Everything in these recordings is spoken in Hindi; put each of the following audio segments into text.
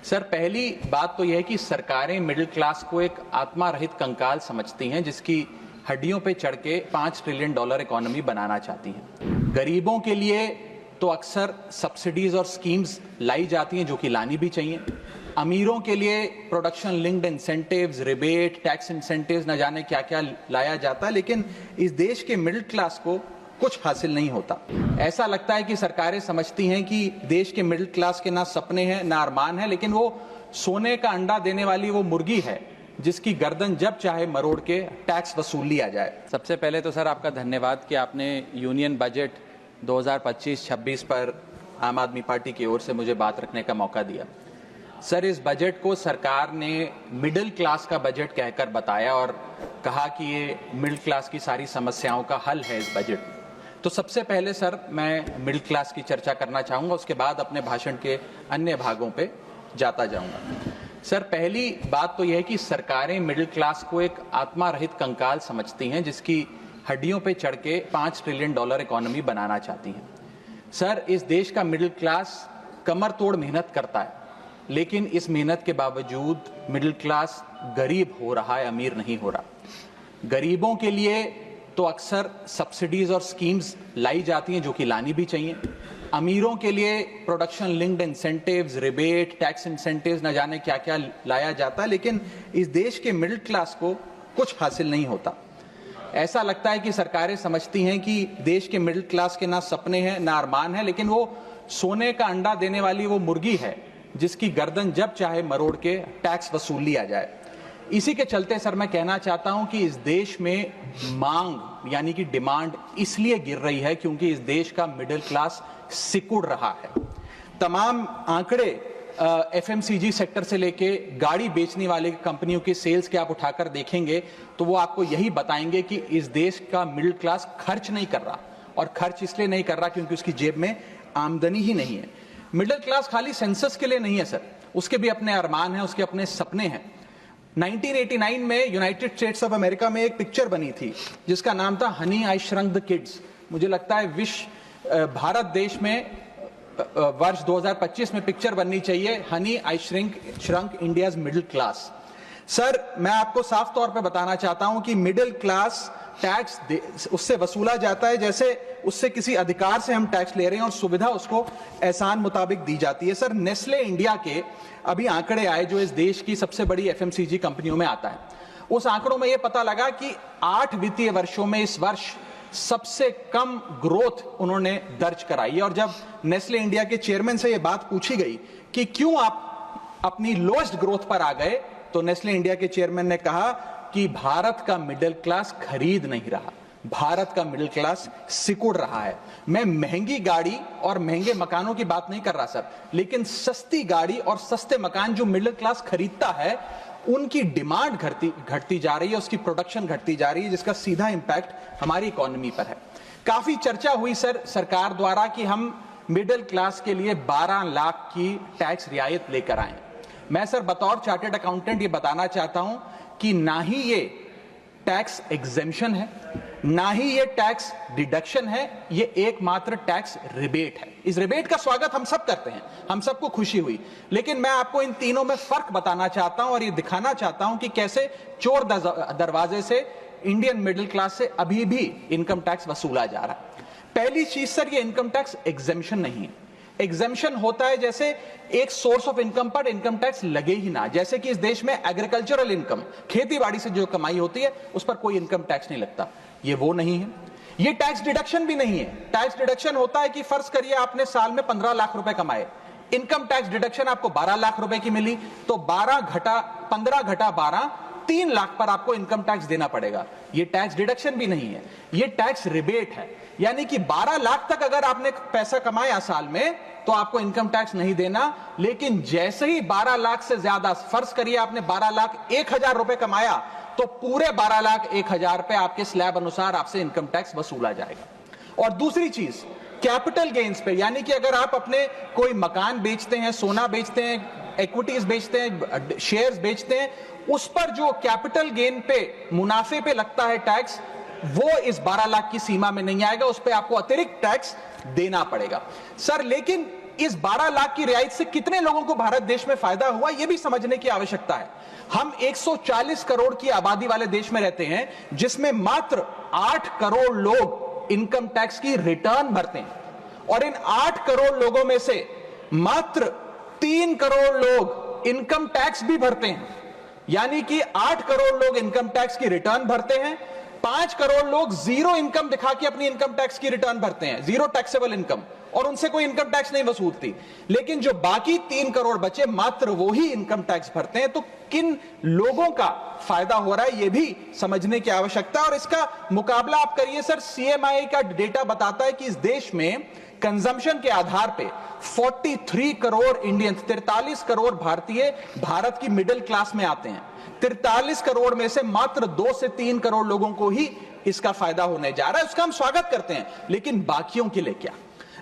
सर, पहली बात तो यह है कि सरकारें मिडिल क्लास को एक आत्मा रहित कंकाल समझती हैं जिसकी हड्डियों पे चढ़ के $5 ट्रिलियन इकोनॉमी बनाना चाहती हैं। गरीबों के लिए तो अक्सर सब्सिडीज और स्कीम्स लाई जाती हैं जो कि लानी भी चाहिए। अमीरों के लिए production linked incentives, rebate, tax incentives, न जाने क्या क्या लाया जाता है, लेकिन इस देश के मिडिल क्लास को कुछ हासिल नहीं होता। ऐसा लगता है कि सरकारें समझती हैं कि देश के मिडिल क्लास के ना सपने हैं ना अरमान है, लेकिन वो सोने का अंडा देने वाली वो मुर्गी है जिसकी गर्दन जब चाहे मरोड़ के टैक्स वसूल लिया जाए। सबसे पहले तो सर आपका धन्यवाद कि आपने यूनियन बजट 2025-26 पर आम आदमी पार्टी की ओर से मुझे बात रखने का मौका दिया। सर, इस बजट को सरकार ने मिडिल क्लास का बजट कहकर बताया और कहा कि ये मिडिल क्लास की सारी समस्याओं का हल है इस बजट में। तो सबसे पहले सर मैं मिडिल क्लास की चर्चा करना चाहूंगा, उसके बाद अपने भाषण के अन्य भागों पे जाता जाऊंगा। सर, पहली बात तो यह है कि सरकारें मिडिल क्लास को एक आत्मा रहित कंकाल समझती हैं जिसकी हड्डियों पे चढ़ के $5 ट्रिलियन इकोनॉमी बनाना चाहती हैं। सर, इस देश का मिडिल क्लास कमर तोड़ मेहनत करता है, लेकिन इस मेहनत के बावजूद मिडिल क्लास गरीब हो रहा है, अमीर नहीं हो रहा। गरीबों के लिए तो अक्सर सब्सिडीज और स्कीम्स लाई जाती हैं जो कि लानी भी चाहिए। अमीरों के लिए production linked incentives, rebate, tax incentives, न जाने क्या क्या लाया जाता है, लेकिन इस देश के मिडिल क्लास को कुछ हासिल नहीं होता। ऐसा लगता है कि सरकारें समझती हैं कि देश के मिडिल क्लास के ना सपने हैं ना अरमान है, लेकिन वो सोने का अंडा देने वाली वो मुर्गी है जिसकी गर्दन जब चाहे मरोड़ के टैक्स वसूल लिया जाए। इसी के चलते सर मैं कहना चाहता हूं कि इस देश में मांग यानी कि डिमांड इसलिए गिर रही है क्योंकि इस देश का मिडिल क्लास सिकुड़ रहा है। तमाम आंकड़े एफएमसीजी सेक्टर से लेके गाड़ी बेचने वाले कंपनियों की सेल्स के आप उठाकर देखेंगे तो वो आपको यही बताएंगे कि इस देश का मिडिल क्लास खर्च नहीं कर रहा, और खर्च इसलिए नहीं कर रहा क्योंकि उसकी जेब में आमदनी ही नहीं है। मिडिल क्लास खाली सेंसस के लिए नहीं है सर, उसके भी अपने अरमान हैं, उसके अपने सपने हैं। 1989 में यूनाइटेड स्टेट्स ऑफ अमेरिका में एक पिक्चर बनी थी जिसका नाम था Honey I shrunk the kids. मुझे लगता है भारत देश में वर्ष 2025 में पिक्चर बननी चाहिए honey I shrunk India's middle class. Sir, मैं आपको साफ तौर पे बताना चाहता हूं कि मिडिल क्लास टैक्स उससे वसूला जाता है जैसे उससे किसी अधिकार से हम टैक्स ले रहे हैं और सुविधा उसको एहसान मुताबिक दी जाती है। सर, नेस्ले इंडिया के अभी आंकड़े आए जो इस देश की सबसे बड़ी एफएमसीजी कंपनियों में आता है। उस आंकड़ों में यह पता लगा कि 8 वित्तीय वर्षों में इस वर्ष सबसे कम ग्रोथ उन्होंने दर्ज कराई। और जब नेस्ले इंडिया के चेयरमैन से यह बात पूछी गई कि क्यों आप अपनी लोएस्ट ग्रोथ पर आ गए, तो नेस्ले इंडिया के चेयरमैन ने कहा कि भारत का मिडिल क्लास खरीद नहीं रहा, भारत का मिडिल क्लास सिकुड़ रहा है। मैं महंगी गाड़ी और महंगे मकानों की बात नहीं कर रहा सर, लेकिन सस्ती गाड़ी और सस्ते मकान जो मिडिल क्लास खरीदता है उनकी डिमांड घटती जा रही है, उसकी प्रोडक्शन घटती जा रही है, जिसका सीधा इंपैक्ट हमारी इकोनॉमी पर है। काफी चर्चा हुई सर सरकार द्वारा कि हम मिडिल क्लास के लिए 12 लाख की टैक्स रियायत लेकर आए। मैं सर बतौर चार्टर्ड अकाउंटेंट ये बताना चाहता हूं कि ना ही ये टैक्स एग्जेम्पशन है, ना ही ये टैक्स डिडक्शन है, ये एकमात्र टैक्स रिबेट है। इस रिबेट का स्वागत हम सब करते हैं, हम सबको खुशी हुई, लेकिन मैं आपको इन तीनों में फर्क बताना चाहता हूं और ये दिखाना चाहता हूं कि कैसे चोर दरवाजे से इंडियन मिडिल क्लास से अभी भी इनकम टैक्स वसूला जा रहा है। पहली चीज सर, ये इनकम टैक्स एग्जेम्पशन नहीं है। एग्जेम्पशन होता है जैसे एक सोर्स ऑफ इनकम पर इनकम टैक्स लगे ही ना, जैसे कि इस देश में एग्रीकल्चरल इनकम, खेती बाड़ी से जो कमाई होती है उस पर कोई इनकम टैक्स नहीं लगता। ये वो नहीं है। ये टैक्स डिडक्शन भी नहीं है। टैक्स डिडक्शन होता है कि फर्ज करिए आपने साल में 15 लाख रुपए कमाए, इनकम टैक्स डिडक्शन आपको 12 लाख रुपए की मिली, तो 15 घटा 12 3 लाख पर आपको इनकम टैक्स देना पड़ेगा। ये टैक्स डिडक्शन भी नहीं है, ये टैक्स रिबेट है। यानी कि 12 लाख तक अगर आपने पैसा कमाया साल में तो आपको इनकम टैक्स नहीं देना, लेकिन जैसे ही 12 लाख से ज्यादा, फर्ज करिए आपने 12 लाख 1,000 रुपए कमाया, तो पूरे 12 लाख 1,000 पे आपके स्लैब अनुसार आपसे इनकम टैक्स वसूला जाएगा। और दूसरी चीज, कैपिटल गेन्स पे, यानी कि अगर आप अपने कोई मकान बेचते हैं, सोना बेचते हैं, इक्विटीज बेचते हैं, शेयर्स बेचते हैं, उस पर जो कैपिटल गेन पे, मुनाफे पे लगता है टैक्स, वो इस 12 लाख की सीमा में नहीं आएगा, उस पर आपको अतिरिक्त टैक्स देना पड़ेगा। सर, लेकिन इस 12 लाख की रियायत से कितने लोगों को भारत देश में फायदा हुआ, यह भी समझने की आवश्यकता है। हम 140 करोड़ की आबादी वाले देश में रहते हैं, जिसमें मात्र 8 करोड़ लोग इनकम टैक्स की रिटर्न भरते हैं, और इन 8 करोड़ लोगों में से मात्र 3 करोड़ लोग इनकम टैक्स भी भरते हैं। यानी कि 8 करोड़ लोग इनकम टैक्स की रिटर्न भरते हैं, 5 करोड़ लोग जीरो इनकम दिखा के अपनी इनकम टैक्स की रिटर्न भरते हैं, जीरो टैक्सेबल इनकम, और उनसे कोई इनकम टैक्स नहीं वसूलती। लेकिन जो बाकी 3 करोड़ बचे, मात्र वो ही इनकम टैक्स भरते हैं। तो किन लोगों का फायदा हो रहा है, यह भी समझने की आवश्यकता है। और इसका मुकाबला आप करिए सर, सीएमआई का डेटा बताता है कि इस देश में कंजम्पशन के आधार पे 43 करोड़ इंडियंस, 43 करोड़ भारतीय भारत की मिडिल क्लास में आते हैं। 43 करोड़ में से मात्र 2 से 3 करोड़ लोगों को ही इसका फायदा होने जा रहा है। उसका हम स्वागत करते हैं, लेकिन बाकियों के लिए क्या?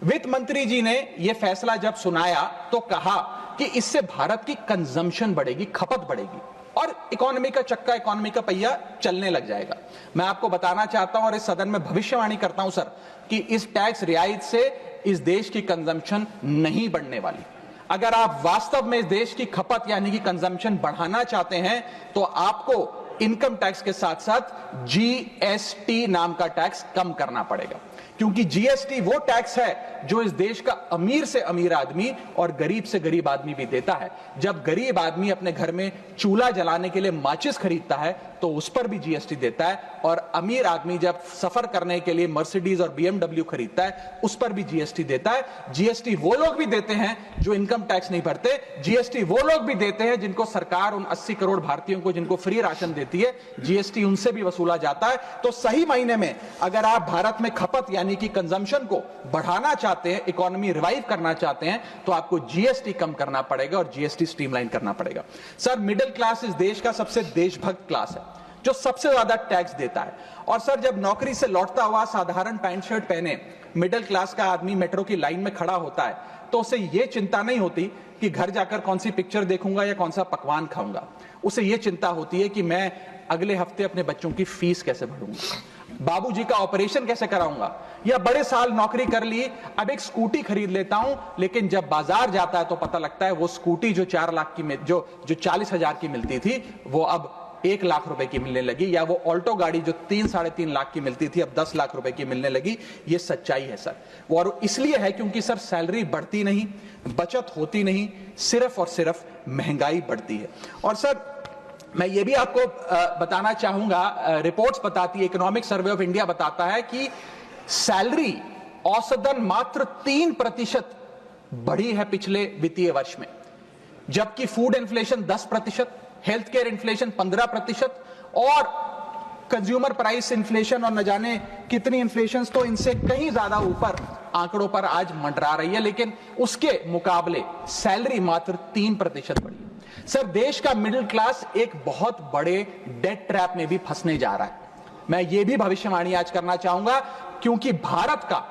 वित्त मंत्री जी ने यह फैसला जब सुनाया तो कहा कि इससे भारत की कंजम्पशन बढ़ेगी, खपत बढ़ेगी, और इकोनॉमी का चक्का, इकोनॉमी का पहिया चलने लग जाएगा। मैं आपको बताना चाहता हूं और इस सदन में भविष्यवाणी करता हूं सर, कि इस टैक्स रियायत से इस देश की कंजम्पशन नहीं बढ़ने वाली। अगर आप वास्तव में इस देश की खपत यानी कि कंजम्पशन बढ़ाना चाहते हैं, तो आपको इनकम टैक्स के साथ साथ जीएसटी नाम का टैक्स कम करना पड़ेगा, क्योंकि जीएसटी वो टैक्स है जो इस देश का अमीर से अमीर आदमी और गरीब से गरीब आदमी भी देता है। जब गरीब आदमी अपने घर में चूल्हा जलाने के लिए माचिस खरीदता है तो उस पर भी जीएसटी देता है, और अमीर आदमी जब सफर करने के लिए मर्सिडीज और बीएमडब्ल्यू खरीदता है उस पर भी जीएसटी देता है। जीएसटी वो लोग भी देते हैं जो इनकम टैक्स नहीं भरते, जीएसटी वो लोग भी देते हैं जिनको सरकार, उन 80 करोड़ भारतीयों को जिनको फ्री राशन देती है, जीएसटी उनसे भी वसूला जाता है। तो सही मायने में अगर आप भारत में खपत यानी कि कंजम्पशन को बढ़ाना चाहते हैं, इकोनॉमी रिवाइव करना चाहते हैं, तो आपको जीएसटी कम करना पड़ेगा और जीएसटी स्ट्रीमलाइन करना पड़ेगा। सर, मिडिल क्लास इस देश का सबसे देशभक्त क्लास है, जो सबसे ज्यादा टैक्स देता है। और सर, जब नौकरी से लौटता हुआ साधारण पैंट शर्ट पहने मिडिल क्लास का आदमी मेट्रो की लाइन में खड़ा होता है, तो उसे यह चिंता नहीं होती कि घर जाकर कौन सी पिक्चर देखूंगा या कौन सा पकवान खाऊंगा। उसे यह चिंता होती है कि मैं अगले हफ्ते अपने बच्चों की फीस कैसे भरूंगा, बाबूजी का ऑपरेशन कैसे कराऊंगा, या बड़े साल नौकरी कर ली, अब एक स्कूटी खरीद लेता हूं, लेकिन जब बाजार जाता है तो पता लगता है वो स्कूटी जो 4 लाख की, जो 40,000 की मिलती थी, वो अब 1 लाख रुपए की मिलने लगी, या वो ऑल्टो गाड़ी जो 3-3.5 लाख की मिलती थी अब 10 लाख रुपए की मिलने लगी। ये सच्चाई है सर, और इसलिए है क्योंकि सर सैलरी बढ़ती नहीं, बचत होती नहीं, सिर्फ और सिर्फ महंगाई बढ़ती है। और सर, मैं ये भी आपको बताना चाहूंगा, रिपोर्ट्स बताती है, इकोनॉमिक सर्वे ऑफ इंडिया बताता है कि सैलरी औसतन मात्र 3% बढ़ी है पिछले वित्तीय वर्ष में, जबकि food inflation 10%, health care inflation 15%, और कंज्यूमर प्राइस इन्फ्लेशन और न जाने कितनी इन्फ्लेशन तो इनसे कहीं ज्यादा ऊपर आंकड़ों पर आज मंडरा रही है, लेकिन उसके मुकाबले सैलरी मात्र 3% बढ़ी। सर, देश का मिडिल क्लास एक बहुत बड़े डेट ट्रैप में भी फंसने जा रहा है। मैं ये भी भविष्यवाणी आज करना चाहूंगा, क्योंकि भारत का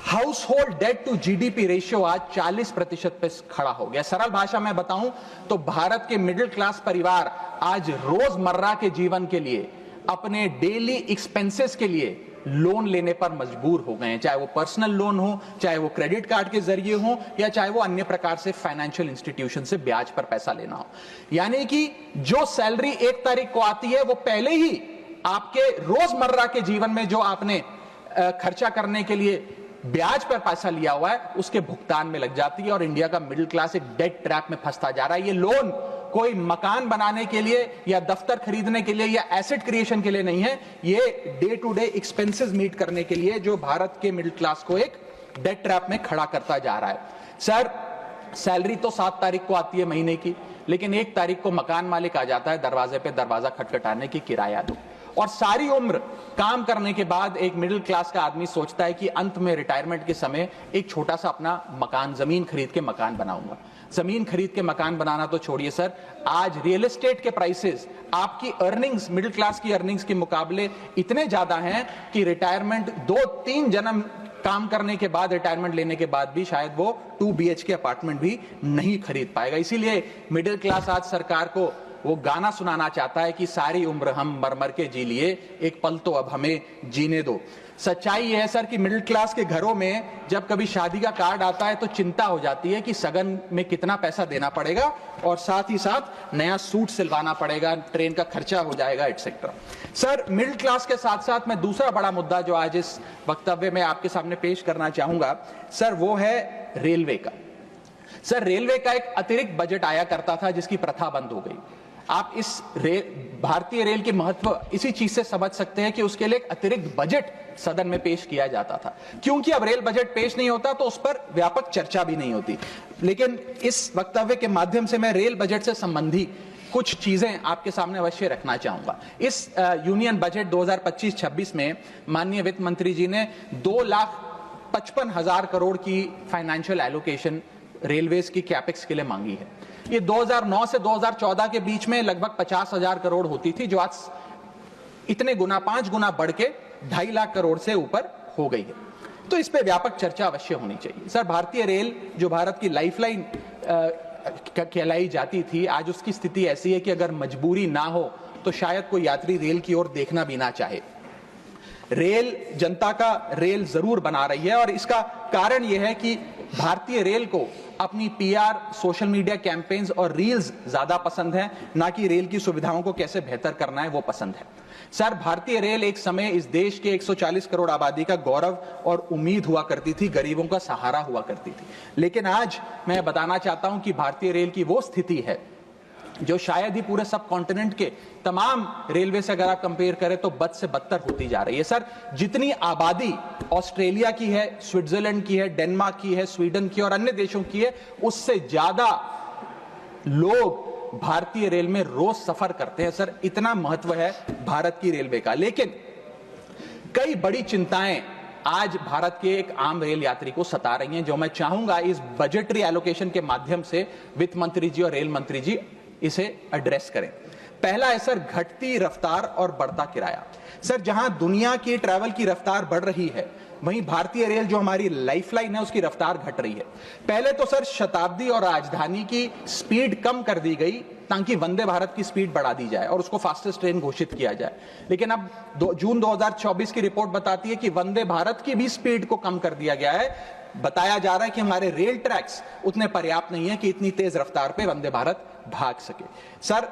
household debt to GDP ratio आज 40% पे खड़ा हो गया। सरल भाषा में बताऊं तो भारत के मिडिल क्लास परिवार आज रोजमर्रा के जीवन के लिए, अपने डेली एक्सपेंसेस के लिए लोन लेने पर मजबूर हो गए हैं, चाहे वो पर्सनल लोन हो, चाहे वो क्रेडिट कार्ड के जरिए हो, या चाहे वो अन्य प्रकार से फाइनेंशियल इंस्टीट्यूशन से ब्याज पर पैसा लेना हो। यानी कि जो सैलरी 1 तारीख को आती है, वो पहले ही आपके रोजमर्रा के जीवन में जो आपने खर्चा करने के लिए ब्याज पर पैसा लिया हुआ है, उसके भुगतान में लग जाती है, और इंडिया का मिडिल क्लास एक डेट ट्रैप में फंसता जा रहा है। ये लोन कोई मकान बनाने के लिए या दफ्तर खरीदने के लिए या एसेट क्रिएशन के लिए नहीं है, ये day to day expenses meet करने के लिए, जो भारत के मिडिल क्लास को एक डेट ट्रैप में खड़ा करता जा रहा है। सर, सैलरी तो 7 तारीख को आती है महीने की, लेकिन 1 तारीख को मकान मालिक आ जाता है दरवाजे पे दरवाजा खटखटाने की किराया दो, और सारी उम्र काम करने के बाद एक मिडिल क्लास का आदमी सोचता है कि अंत में रिटायरमेंट के समय एक छोटा सा अपना मकान, जमीन खरीद के मकान बनाऊंगा। जमीन खरीद के मकान बनाना तो छोड़िए सर, आज रियल एस्टेट के प्राइसेस, आपकी अर्निंग्स, मिडिल क्लास की अर्निंग्स के मुकाबले इतने ज्यादा हैं कि रिटायरमेंट 2-3 जन्म काम करने के बाद, रिटायरमेंट लेने के बाद भी शायद वो 2 BHK अपार्टमेंट भी नहीं खरीद पाएगा। इसीलिए मिडिल क्लास आज सरकार को वो गाना सुनाना चाहता है कि सारी उम्र हम मर मर के जी लिए, एक पल तो अब हमें जीने दो। सच्चाई यह है सर कि मिडिल क्लास के घरों में जब कभी शादी का कार्ड आता है तो चिंता हो जाती है कि सगन में कितना पैसा देना पड़ेगा और साथ ही साथ नया सूट सिलवाना पड़ेगा, ट्रेन का खर्चा हो जाएगा, एटसेट्रा। सर, मिडिल क्लास के साथ साथ मैं दूसरा बड़ा मुद्दा जो आज इस वक्तव्य में आपके सामने पेश करना चाहूंगा सर, वो है रेलवे का। सर, रेलवे का एक अतिरिक्त बजट आया करता था जिसकी प्रथा बंद हो गई। आप इस भारतीय रेल के महत्व इसी चीज से समझ सकते हैं कि उसके लिए एक अतिरिक्त बजट सदन में पेश किया जाता था, क्योंकि अब रेल बजट पेश नहीं होता तो उस पर व्यापक चर्चा भी नहीं होती। लेकिन इस वक्तव्य के माध्यम से मैं रेल बजट से संबंधी कुछ चीजें आपके सामने अवश्य रखना चाहूंगा। इस यूनियन बजट 2025-26 में माननीय वित्त मंत्री जी ने 2,55,000 करोड़ की फाइनेंशियल एलोकेशन रेलवेज की कैपेक्स के लिए मांगी है। ये 2009 से 2014 के बीच में लगभग 50,000 करोड़ होती थी, जो आज इतने गुना 5 गुना बढ़ के 2.5 लाख करोड़ से ऊपर हो गई है। तो इस पे व्यापक चर्चा अवश्य होनी चाहिए। सर, भारतीय रेल जो भारत की लाइफलाइन कहलाई जाती थी, आज उसकी स्थिति ऐसी है कि अगर मजबूरी ना हो तो शायद कोई यात्री रेल की ओर देखना भी ना चाहे। रेल जनता का रेल जरूर बना रही है और इसका कारण यह है कि भारतीय रेल को अपनी पीआर, सोशल मीडिया कैंपेन्स और रील्स ज्यादा पसंद है, ना कि रेल की सुविधाओं को कैसे बेहतर करना है वो पसंद है। सर, भारतीय रेल एक समय इस देश के 140 करोड़ आबादी का गौरव और उम्मीद हुआ करती थी, गरीबों का सहारा हुआ करती थी। लेकिन आज मैं बताना चाहता हूं कि भारतीय रेल की वो स्थिति है जो शायद ही पूरे सब कॉन्टिनेंट के तमाम रेलवे से अगर आप कंपेयर करें तो बद से बदतर होती जा रही है। सर, जितनी आबादी ऑस्ट्रेलिया की है, स्विट्जरलैंड की है, डेनमार्क की है, स्वीडन की और अन्य देशों की है, उससे ज्यादा लोग भारतीय रेल में रोज सफर करते हैं। सर, इतना महत्व है भारत की रेलवे का। लेकिन कई बड़ी चिंताएं आज भारत के एक आम रेल यात्री को सता रही हैं, जो मैं चाहूंगा इस बजटरी एलोकेशन के माध्यम से वित्त मंत्री जी और रेल मंत्री जी इसे एड्रेस करें। पहला है सर, घटती रफ्तार और बढ़ता किराया। सर, जहां दुनिया की ट्रैवल की रफ्तार बढ़ रही है, वहीं भारतीय रेल जो हमारी लाइफलाइन है उसकी रफ्तार घट रही है। पहले तो सर शताब्दी और राजधानी की स्पीड कम कर दी गई ताकि वंदे भारत की स्पीड बढ़ा दी जाए और उसको फास्टेस्ट ट्रेन घोषित किया जाए। लेकिन अब जून 2024 की रिपोर्ट बताती है कि वंदे भारत की भी स्पीड को कम कर दिया गया है। बताया जा रहा है कि हमारे रेल ट्रैक्स उतने पर्याप्त नहीं है कि इतनी तेज रफ्तार पे वंदे भारत भाग सके। सर,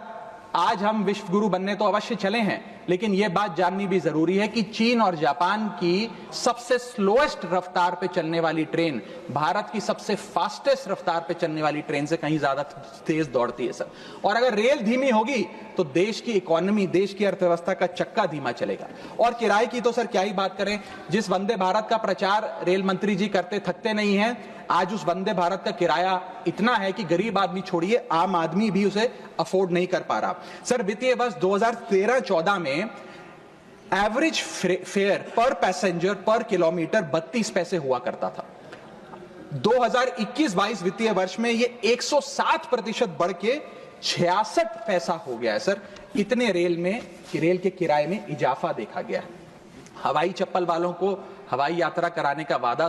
आज हम विश्व गुरु बनने तो अवश्य चले हैं, लेकिन यह बात जाननी भी जरूरी है कि चीन और जापान की सबसे स्लोएस्ट रफ्तार पे चलने वाली ट्रेन भारत की सबसे फास्टेस्ट रफ्तार पे चलने वाली ट्रेन से कहीं ज्यादा तेज दौड़ती है सर। और अगर रेल धीमी होगी तो देश की इकोनॉमी, देश की अर्थव्यवस्था का चक्का धीमा चलेगा। और किराए की तो सर क्या ही बात करें, जिस वंदे भारत का प्रचार रेल मंत्री जी करते थकते नहीं हैं, आज उस वंदे भारत का किराया इतना है कि गरीब आदमी छोड़िए, आम आदमी भी उसे अफोर्ड नहीं कर पा रहा। सर, वित्तीय वर्ष 2013-14 में एवरेज फेयर पर पैसेंजर पर किलोमीटर 32 पैसे हुआ करता था। 2021-22 वित्तीय वर्ष में ये 107% बढ़ के 66 पैसा हो गया है। सर, इतने रेल के किराए में इजाफा देखा गया है। हवाई चप्पल वालों को हवाई यात्रा कराने का वादा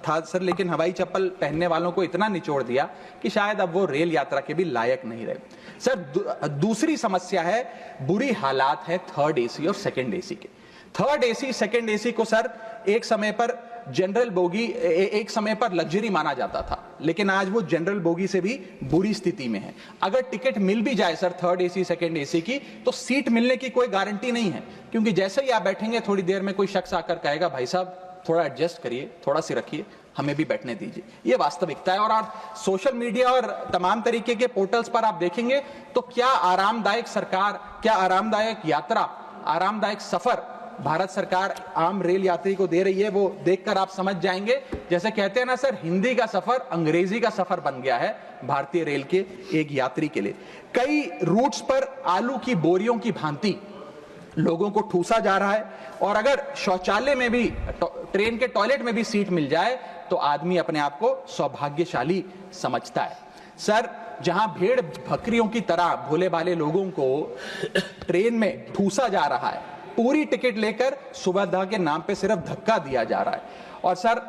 था सर, लेकिन हवाई चप्पल पहनने वालों को इतना निचोड़ दिया कि शायद अब वो रेल यात्रा के भी लायक नहीं रहे। सर, दूसरी समस्या है, बुरी हालात है थर्ड एसी और सेकंड एसी के। थर्ड एसी, सेकंड एसी को सर एक समय पर जनरल बोगी, एक समय पर लग्जरी माना जाता था, लेकिन आज वो जनरल बोगी से भी बुरी स्थिति में है। अगर टिकट मिल भी जाए sir third AC, second AC की, तो सीट मिलने की कोई गारंटी नहीं है, क्योंकि जैसे ही आप बैठेंगे थोड़ी देर में कोई शख्स आकर कहेगा, भाई साहब थोड़ा एडजस्ट करिए, थोड़ा सी रखिए, हमें भी बैठने दीजिए। ये वास्तविकता है। और आप सोशल मीडिया और तमाम तरीके के पोर्टल्स पर आप देखेंगे तो क्या आरामदायक सरकार, क्या आरामदायक यात्रा, आरामदायक सफर भारत सरकार आम रेल यात्री को दे रही है, वो देखकर आप समझ जाएंगे। जैसे कहते हैं ना सर, हिंदी का सफर अंग्रेजी का सफर बन गया है भारतीय रेल के एक यात्री के लिए। कई रूट्स पर आलू की बोरियों की भांति लोगों को ठूसा जा रहा है, और अगर शौचालय में भी, ट्रेन के टॉयलेट में भी सीट मिल जाए तो आदमी अपने आप को सौभाग्यशाली समझता है। सर, जहां भेड़ बकरियों की तरह भोले भाले लोगों को ट्रेन में ठूसा जा रहा है, पूरी टिकट लेकर सुविधा के नाम पे सिर्फ धक्का दिया जा रहा है। और सर,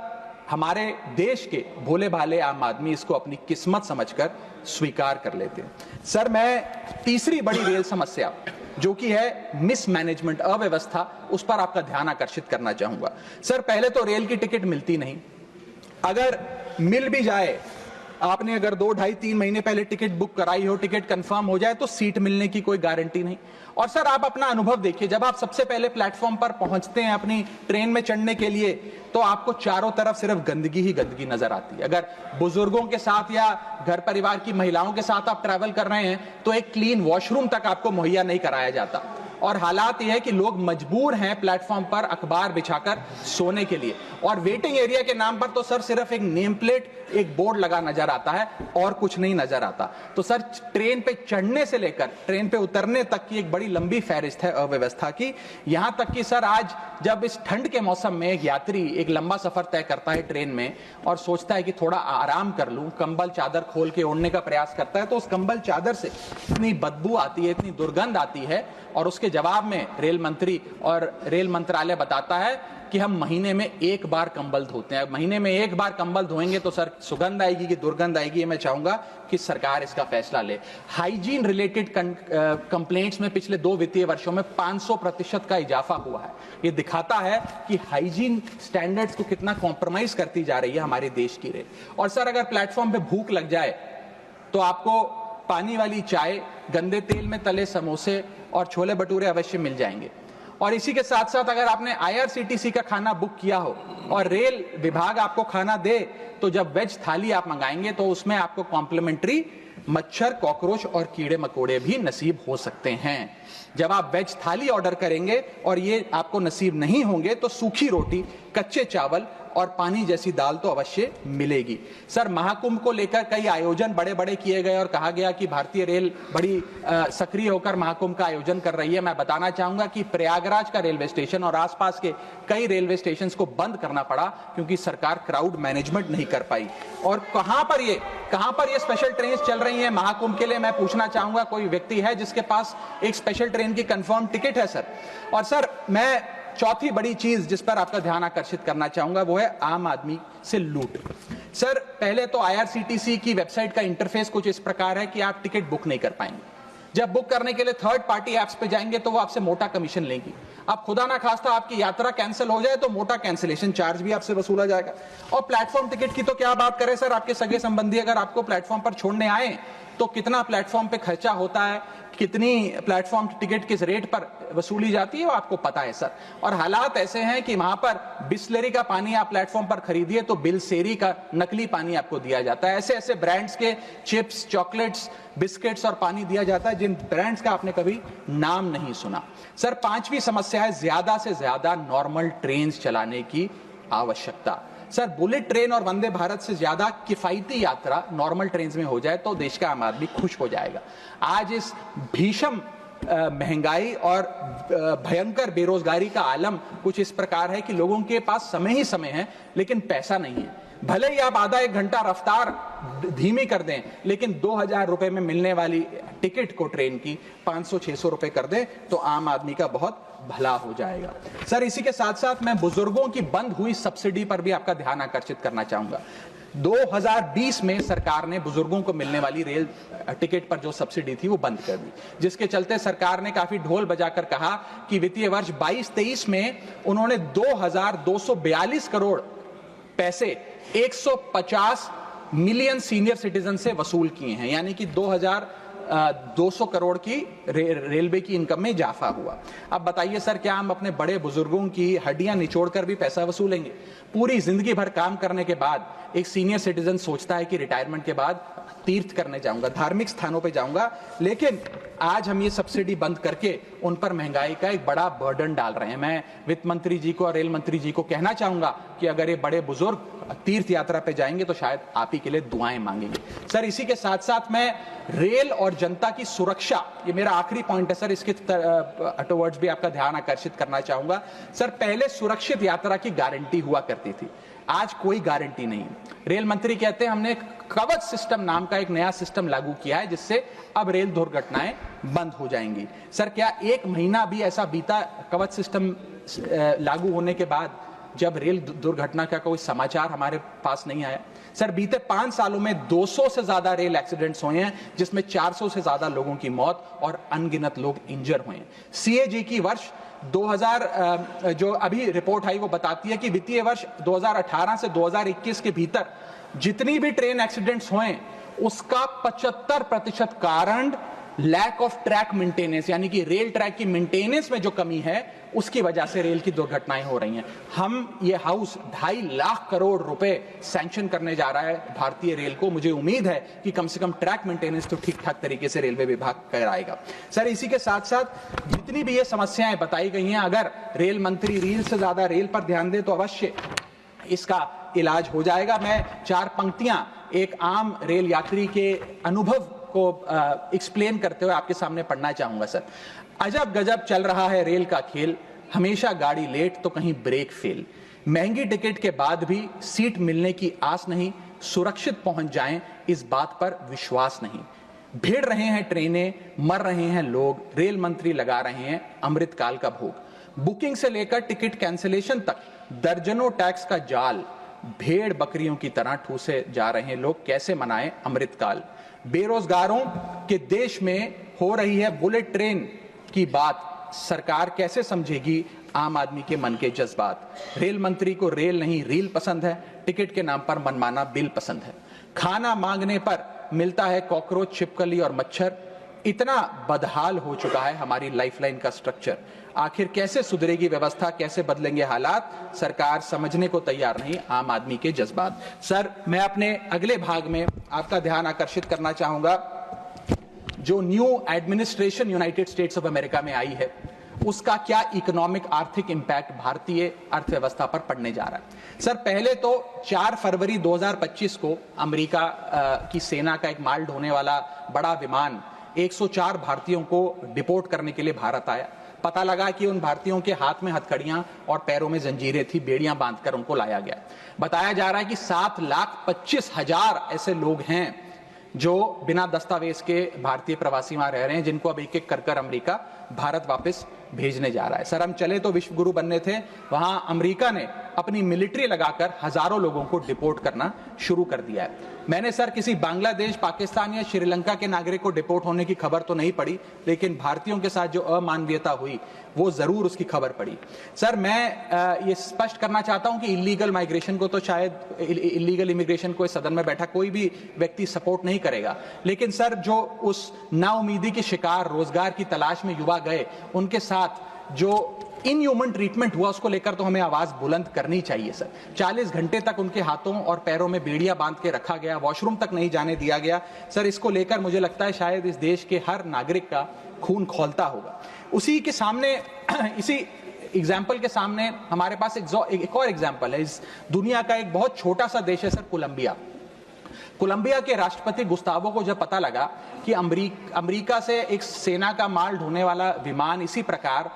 हमारे देश के भोले भाले आम आदमी इसको अपनी किस्मत समझकर स्वीकार कर लेते हैं। सर, मैं तीसरी बड़ी रेल समस्या जो कि है मिसमैनेजमेंट, अव्यवस्था, उस पर आपका ध्यान आकर्षित करना चाहूंगा। सर, पहले तो रेल की टिकट मिलती नहीं, अगर मिल भी जाए, आपने अगर 2, 2.5, 3 महीने पहले टिकट बुक कराई हो, टिकट कंफर्म हो जाए तो सीट मिलने की कोई गारंटी नहीं। और सर, आप अपना अनुभव देखिए, जब आप सबसे पहले प्लेटफॉर्म पर पहुंचते हैं अपनी ट्रेन में चढ़ने के लिए, तो आपको चारों तरफ सिर्फ गंदगी ही गंदगी नजर आती है। अगर बुजुर्गों के साथ या घर परिवार की महिलाओं के साथ आप ट्रैवल कर रहे हैं तो एक क्लीन वॉशरूम तक आपको मुहैया नहीं कराया जाता। और हालात यह है कि लोग मजबूर हैं प्लेटफॉर्म पर अखबार बिछाकर सोने के लिए, और वेटिंग एरिया के नाम पर तो सर सिर्फ एक नेम प्लेट, एक बोर्ड लगा नजर आता है और कुछ नहीं नजर आता। तो सर, ट्रेन पे चढ़ने से लेकर ट्रेन पे उतरने तक की एक बड़ी लंबी फहरिस्त है अव्यवस्था की। यहां तक कि सर, आज जब इस ठंड के मौसम में एक यात्री एक लंबा सफर तय करता है ट्रेन में और सोचता है कि थोड़ा आराम कर लूं, कंबल चादर खोल के ओढ़ने का प्रयास करता है, तो उस कंबल चादर से इतनी बदबू आती है, इतनी दुर्गंध आती है, और उसके जवाब में रेल मंत्री और रेल मंत्रालय बताता है कि हम महीने में 1 बार कंबल धोते हैं। महीने में 1 बार कंबल धोएंगे तो सर सुगंध आएगी कि दुर्गंध आएगी, मैं चाहूंगा कि सरकार इसका फैसला ले। हाइजीन रिलेटेड कंप्लेंट्स में पिछले 2 वित्तीय वर्षों में 500% का इजाफा हुआ है। ये दिखाता है कि हाइजीन स्टैंडर्ड्स को कितना कॉम्प्रोमाइज करती जा रही है हमारे देश की रेल। और सर, अगर प्लेटफॉर्म पे भूख लग जाए तो आपको पानी वाली चाय, गंदे तेल में तले समोसे और छोले भटूरे अवश्य मिल जाएंगे। और इसी के साथ साथ अगर आपने IRCTC का खाना बुक किया हो और रेल विभाग आपको खाना दे, तो जब वेज थाली आप मंगाएंगे तो उसमें आपको कॉम्प्लीमेंट्री मच्छर, कॉकरोच और कीड़े मकोड़े भी नसीब हो सकते हैं। जब आप वेज थाली ऑर्डर करेंगे और ये आपको नसीब नहीं होंगे तो सूखी रोटी, कच्चे चावल और पानी जैसी दाल तो अवश्य मिलेगी। सर, महाकुंभ को लेकर कई आयोजन बड़े बड़े किए गए और कहा गया कि भारतीय रेल बड़ी सक्रिय होकर महाकुंभ का आयोजन कर रही है। मैं बताना चाहूंगा कि प्रयागराज का रेलवे स्टेशन और आसपास के कई रेलवे स्टेशन को बंद करना पड़ा क्योंकि सरकार क्राउड मैनेजमेंट नहीं कर पाई। और कहां पर ये स्पेशल ट्रेन चल रही है महाकुंभ के लिए, मैं पूछना चाहूंगा, कोई व्यक्ति है जिसके पास एक स्पेशल ट्रेन की कंफर्म टिकट है सर? और सर, मैं चौथी बड़ी चीज जिस पर आपका ध्यान आकर्षित करना चाहूंगा वो है आम आदमी से लूट। सर, पहले तो IRCTC की वेबसाइट का इंटरफेस कुछ इस प्रकार है कि आप टिकट बुक नहीं कर पाएंगे। जब बुक करने के लिए थर्ड पार्टी एप्स पे जाएंगे तो वो आपसे मोटा कमीशन लेंगी। अब खुदा ना खास्ता आपकी यात्रा कैंसिल हो जाए तो मोटा कैंसिलेशन चार्ज भी आपसे वसूला जाएगा। और प्लेटफॉर्म टिकट की तो क्या बात करें सर, आपके सगे संबंधी अगर आपको प्लेटफॉर्म पर छोड़ने आए तो कितना प्लेटफॉर्म पे खर्चा होता है, कितनी प्लेटफॉर्म टिकट किस रेट पर वसूली जाती है वो आपको पता है सर। और हालात ऐसे हैं कि वहां पर बिस्लरी का पानी आप प्लेटफॉर्म पर खरीदिए तो बिलसेरी का नकली पानी आपको दिया जाता है। ऐसे ऐसे ब्रांड्स के चिप्स, चॉकलेट्स, बिस्किट्स और पानी दिया जाता है जिन ब्रांड्स का आपने कभी नाम नहीं सुना। सर, 5वीं समस्या है ज्यादा से ज्यादा नॉर्मल ट्रेन चलाने की आवश्यकता। सर, बुलेट ट्रेन और वंदे भारत से ज्यादा किफायती यात्रा नॉर्मल ट्रेन में हो जाए तो देश का आम आदमी खुश हो जाएगा। आज इस भीषण महंगाई और भयंकर बेरोजगारी का आलम कुछ इस प्रकार है कि लोगों के पास समय ही समय है लेकिन पैसा नहीं है। भले ही आप आधा 1 घंटा रफ्तार धीमी कर दें, लेकिन 2000 रुपए में मिलने वाली टिकट को ट्रेन की 500-600 रुपए कर दें तो आम आदमी का बहुत भला हो जाएगा। सर, इसी के साथ साथ मैं बुजुर्गों की बंद हुई सब्सिडी पर भी आपका ध्यान आकर्षित करना चाहूंगा। 2020 में सरकार ने बुजुर्गों को मिलने वाली रेल टिकट पर जो सब्सिडी थी वो बंद कर दी, जिसके चलते सरकार ने काफी ढोल बजाकर कहा कि वित्तीय वर्ष 22-23 में उन्होंने 2242 करोड़ पैसे 150 मिलियन सीनियर सिटीजन से वसूल किए हैं, यानी कि 2200 करोड़ की रेलवे की इनकम में इजाफा हुआ। अब बताइए सर, क्या हम अपने बड़े बुजुर्गों की हड्डियां निचोड़कर भी पैसा वसूलेंगे? पूरी जिंदगी भर काम करने के बाद एक सीनियर सिटीजन सोचता है कि रिटायरमेंट के बाद तीर्थ करने जाऊंगा, धार्मिक स्थानों पे जाऊंगा, लेकिन आज हम ये सब्सिडी बंद करके उन पर महंगाई का एक बड़ा बर्डन डाल रहे हैं। मैं वित्त मंत्री जी को और रेल मंत्री जी को कहना चाहूंगा कि अगर ये बड़े बुजुर्ग तीर्थ यात्रा पे जाएंगे तो शायद आप ही के लिए दुआएं मांगेंगे। सर, इसी के साथ साथ मैं रेल और जनता की सुरक्षा, ये मेरा आखिरी पॉइंट है सर, इसके टुवर्ड्स भी आपका ध्यान आकर्षित करना चाहूंगा। सर, पहले सुरक्षित यात्रा की गारंटी हुआ करती थी, आज कोई गारंटी नहीं। रेल मंत्री कहते हैं हमने कवच सिस्टम नाम का एक नया सिस्टम लागू किया है जिससे अब रेल दुर्घटनाएं बंद हो जाएंगी। सर, क्या 1 महीना भी ऐसा बीता कवच सिस्टम लागू होने के बाद जब रेल दुर्घटना का कोई समाचार हमारे पास नहीं आया। सर बीते 5 सालों में 200 से ज्यादा रेल एक्सीडेंट्स हुए हैं, जिसमें 400 से ज्यादा लोगों की मौत और अनगिनत लोग इंजर हुए हैं। सीएजी की वर्ष 2000 जो अभी रिपोर्ट आई वो बताती है कि वित्तीय वर्ष 2018 से 2021 के भीतर जितनी भी ट्रेन एक्सीडेंट्स हुए उसका 75% कारण लैक ऑफ ट्रैक मेंटेनेंस, यानी कि रेल ट्रैक की मेंटेनेंस में जो कमी है उसकी वजह से रेल की दुर्घटनाएं हो रही हैं। हम ये हाउस 2.5 लाख करोड़ रुपए सैंक्शन करने जा रहा है भारतीय रेल को। मुझे उम्मीद है कि कम से कम ट्रैक मेंटेनेंस तो ठीक ठाक तरीके से रेलवे विभाग कराएगा। सर इसी के साथ साथ जितनी भी ये समस्याएं बताई गई हैं, अगर रेल मंत्री रेल से ज्यादा रेल पर ध्यान दे तो अवश्य इसका इलाज हो जाएगा। मैं 4 पंक्तियां एक आम रेल यात्री के अनुभव को एक्सप्लेन करते हुए आपके सामने पढ़ना चाहूंगा। सर, अजब गजब चल रहा है रेल का खेल, हमेशा गाड़ी लेट तो कहीं ब्रेक फेल, महंगी टिकट के बाद भी सीट मिलने की आस नहीं, सुरक्षित पहुंच जाएं इस बात पर विश्वास नहीं, भिड़ रहे हैं ट्रेनें, मर रहे हैं लोग, रेल मंत्री लगा रहे हैं अमृतकाल का भोग, बुकिंग से लेकर टिकट कैंसिलेशन तक दर्जनों टैक्स का जाल, भेड़ बकरियों की तरह ठूसे जा रहे हैं लोग, कैसे मनाएं अमृतकाल। बेरोजगारों के देश में हो रही है बुलेट ट्रेन की बात, सरकार कैसे समझेगी आम आदमी के मन के जज्बात। रेल मंत्री को रेल नहीं रील पसंद है, टिकट के नाम पर मनमाना बिल पसंद है, खाना मांगने पर मिलता है कॉकरोच, छिपकली और मच्छर, इतना बदहाल हो चुका है हमारी लाइफलाइन का स्ट्रक्चर। आखिर कैसे सुधरेगी व्यवस्था, कैसे बदलेंगे हालात, सरकार समझने को तैयार नहीं आम आदमी के जज्बात। सर मैं अपने अगले भाग में आपका ध्यान आकर्षित करना चाहूंगा, जो new administration United states of America में आई है उसका क्या इकोनॉमिक आर्थिक इंपैक्ट भारतीय अर्थव्यवस्था पर पड़ने जा रहा है। सर पहले तो 4 फरवरी 2025 को अमेरिका की सेना का एक माल ढोने वाला बड़ा विमान 104 भारतीयों को डिपोर्ट करने के लिए भारत आया। पता लगा कि उन भारतीयों के हाथ में हथकड़ियां और पैरों में जंजीरें थी, बेड़ियां बांधकर उनको लाया गया। बताया जा रहा है कि 7,25,000 ऐसे लोग हैं जो बिना दस्तावेज के भारतीय प्रवासी वहां रह रहे हैं, जिनको अब एक एक कर अमेरिका भारत वापस भेजने जा रहा है। सर हम चले तो विश्व गुरु बनने थे, वहां अमेरिका ने अपनी मिलिट्री लगाकर हजारों लोगों को डिपोर्ट करना शुरू कर दिया है। मैंने सर किसी बांग्लादेश, पाकिस्तान या श्रीलंका के नागरिक को डिपोर्ट होने की खबर तो नहीं पड़ी, लेकिन भारतीयों के साथ जो अमानवीयता हुई वो जरूर उसकी खबर पड़ी। सर मैं ये स्पष्ट करना चाहता हूं कि इलीगल माइग्रेशन को तो शायद इलीगल इमिग्रेशन को इस सदन में बैठा कोई भी व्यक्ति सपोर्ट नहीं करेगा, लेकिन सर जो उस नाउमीदी के शिकार रोजगार की तलाश में युवा गए, उनके साथ जो इनह्यूमन ट्रीटमेंट हुआ उसको लेकर तो हमें आवाज बुलंद करनी चाहिए। सर 40 घंटे तक उनके हाथों और पैरों में बेड़ियां बांध के रखा गया, वॉशरूम तक नहीं जाने दिया गया। सर इसको लेकर मुझे लगता है शायद इस देश के हर नागरिक का खून खौलता होगा। उसी के सामने इसी एग्जाम्पल के सामने हमारे पास एक और एग्जाम्पल है। इस दुनिया का एक बहुत छोटा सा देश है सर कोलंबिया। कोलंबिया के राष्ट्रपति गुस्तावो को जब पता लगा कि अमेरिका से एक सेना का माल ढोने वाला विमान इसी प्रकार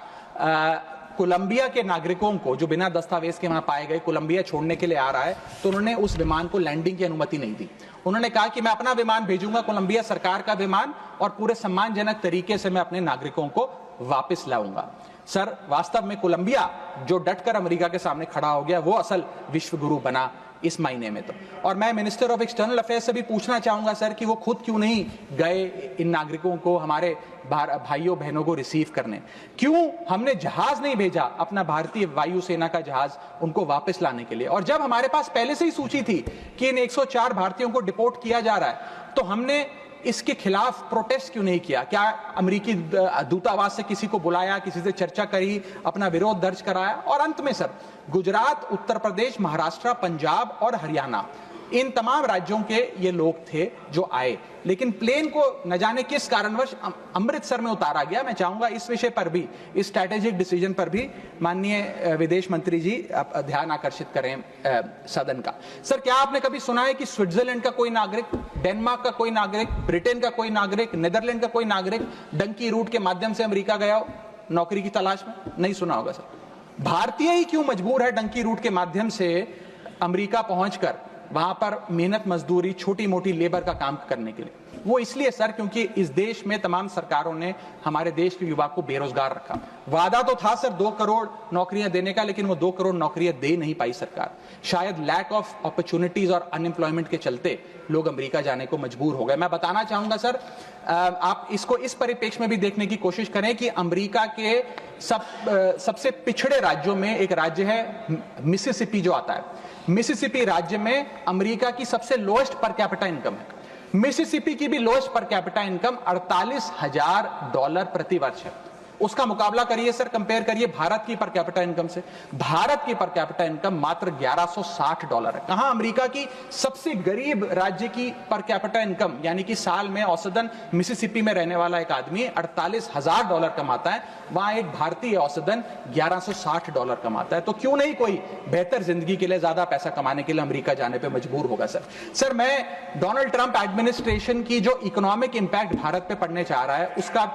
कोलंबिया के नागरिकों को जो बिना दस्तावेज के वहां पाए गए कोलंबिया छोड़ने के लिए आ रहा है, तो उन्होंने उस विमान को लैंडिंग की अनुमति नहीं दी। उन्होंने कहा कि मैं अपना विमान भेजूंगा, कोलंबिया सरकार का विमान, और पूरे सम्मानजनक तरीके से मैं अपने नागरिकों को वापस लाऊंगा। सर वास्तव में कोलंबिया जो डटकर अमेरिका के सामने खड़ा हो गया, वो असल विश्व गुरु बना इस महीने में तो। और मैं मिनिस्टर ऑफ एक्सटर्नल अफेयर्स से भी पूछना चाहूंगा सर कि वो खुद क्यों नहीं गए इन नागरिकों को, हमारे भाइयों बहनों को रिसीव करने, क्यों हमने जहाज नहीं भेजा, अपना भारतीय वायुसेना का जहाज उनको वापस लाने के लिए। और जब हमारे पास पहले से ही सूची थी कि इन 104 भारतीयों को डिपोर्ट किया जा रहा है, तो हमने इसके खिलाफ प्रोटेस्ट क्यों नहीं किया? क्या अमेरिकी दूतावास से किसी को बुलाया, किसी से चर्चा करी, अपना विरोध दर्ज कराया? और अंत में सर गुजरात, उत्तर प्रदेश, महाराष्ट्र, पंजाब और हरियाणा, इन तमाम राज्यों के ये लोग थे जो आए, लेकिन प्लेन को न जाने किस कारणवश अमृतसर में उतारा गया। मैं चाहूंगा इस विषय पर भी, इस स्ट्रैटेजिक डिसीजन पर भी माननीय विदेश मंत्री जी ध्यान आकर्षित करें सदन का। सर क्या आपने कभी सुना है कि स्विट्जरलैंड का कोई नागरिक, डेनमार्क का कोई नागरिक, ब्रिटेन का कोई नागरिक, नीदरलैंड का कोई नागरिक डंकी रूट के माध्यम से अमेरिका गया हो नौकरी की तलाश में? नहीं सुना होगा सर। भारतीय ही क्यों मजबूर है डंकी रूट के माध्यम से अमेरिका पहुंचकर वहां पर मेहनत मजदूरी, छोटी मोटी लेबर का काम करने के लिए? वो इसलिए सर क्योंकि इस देश में तमाम सरकारों ने हमारे देश के युवा को बेरोजगार रखा। वादा तो था सर 2 करोड़ नौकरियां देने का, लेकिन वो 2 करोड़ नौकरियां दे नहीं पाई सरकार। शायद लैक ऑफ अपॉर्चुनिटीज और अनएम्प्लॉयमेंट के चलते लोग अमेरिका जाने को मजबूर हो गए। मैं बताना चाहूंगा सर, आप इसको इस परिप्रेक्ष्य में भी देखने की कोशिश करें कि अमेरिका के सबसे पिछड़े राज्यों में एक राज्य है मिसिसिपी जो आता है। मिसिसिपी राज्य में अमेरिका की सबसे लोएस्ट पर कैपिटा इनकम है। मिसिसिपी की भी लोएस्ट पर कैपिटा इनकम $48,000 प्रति वर्ष है। उसका मुकाबला करिए सर, कंपेयर करिए भारत की पर कैपिटा इनकम से। भारत की पर कैपिटा इनकम मात्र $1160 है। कहां अमेरिका की सबसे गरीब राज्य की पर कैपिटा इनकम, यानी कि साल में औसतन मिसिसिपी में रहने वाला एक आदमी $48,000 कमाता है, वहां एक भारतीय औसतन $1160 कमाता है। तो क्यों नहीं कोई बेहतर जिंदगी के लिए, ज्यादा पैसा कमाने के लिए अमेरिका जाने पर मजबूर होगा सर। मैं डोनाल्ड ट्रंप एडमिनिस्ट्रेशन की जो इकोनॉमिक इंपैक्ट भारत पे पड़ने जा रहा है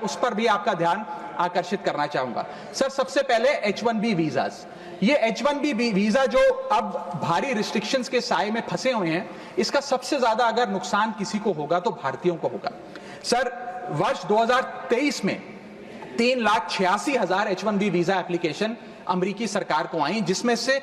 उस पर भी आपका ध्यान आकर्षित करना चाहूंगा सर। सबसे पहले H1B वीजास। ये H1B वीजा जो अब भारी रिस्ट्रिक्शंस के साए में फंसे हुए हैं, इसका सबसे ज्यादा अगर नुकसान किसी को होगा तो भारतीयों को होगा सर। वर्ष 2023 में 3,86,000 H1B वीजा एप्लीकेशन अमेरिकी सरकार को आई, जिसमें से